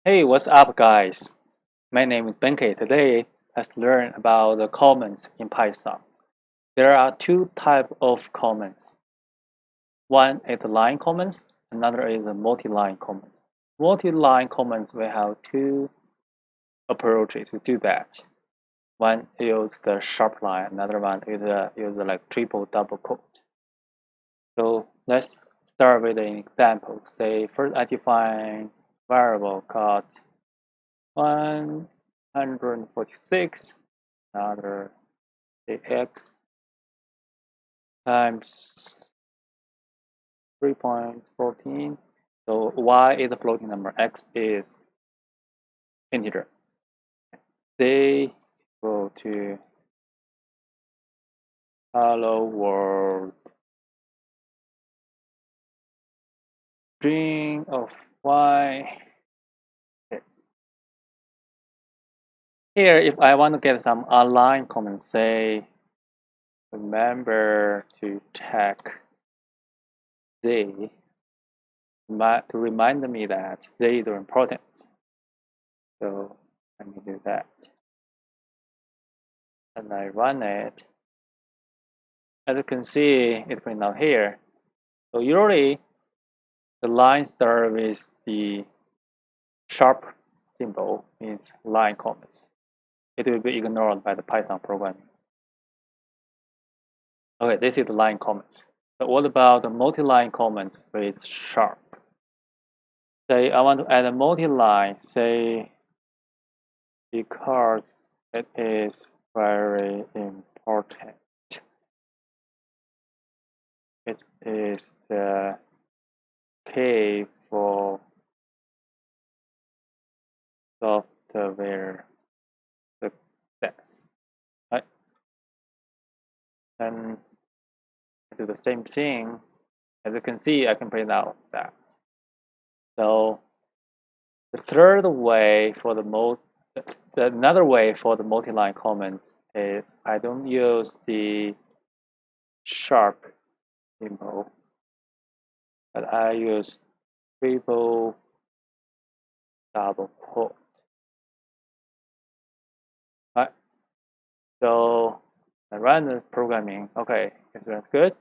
Hey, what's up, guys? My name is Benkei. Today, let's learn about the comments in Python. There are two types of comments. One is the line comments, another is the multi-line comments. Multi-line comments, we have two approaches to do that. One is the sharp line, another one is like triple double quote. So let's start with an example. Say first I define variable called 146, another x times 3.14. So y is a floating number, x is integer. They equal to hello world string of y. Okay. Here, if I want to get some online comments, say remember to check z to remind me that z is important. So let me do that. And I run it. As you can see, it's printed out here. So usually the line start with the sharp symbol, means line comments. It will be ignored by the Python programming. Okay, this is the line comments. But what about the multi-line comments with sharp? Say I want to add a multi-line, say because it is very important. It is the key for software success. Right? And I do the same thing. As you can see, I can print out that. So the third way for another way for the multi-line comments is I don't use the sharp symbol, but I use triple double quote. Right. So I run the programming. Okay, that's good.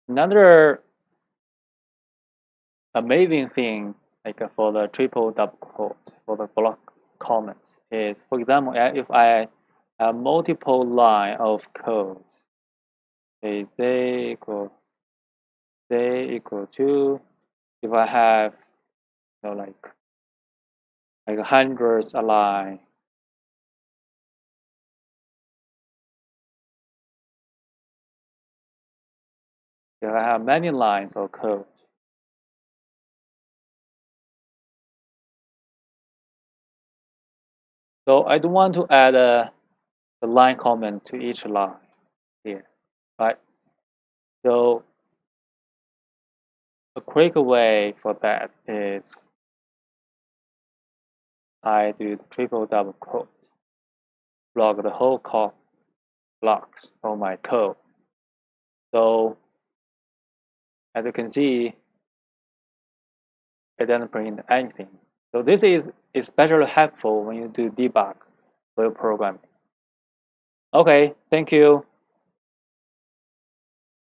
Another amazing thing, like for the triple double quote for the block comments, is, for example, if I have multiple line of code, say z equal to, if I have like hundreds a line, if I have many lines of code, so I don't want to add the line comment to each line here, right? So a quick way for that is I do the triple double quote, block the whole blocks of my code. So as you can see, it doesn't print anything. So this is especially helpful when you do debug for your programming. Okay, thank you.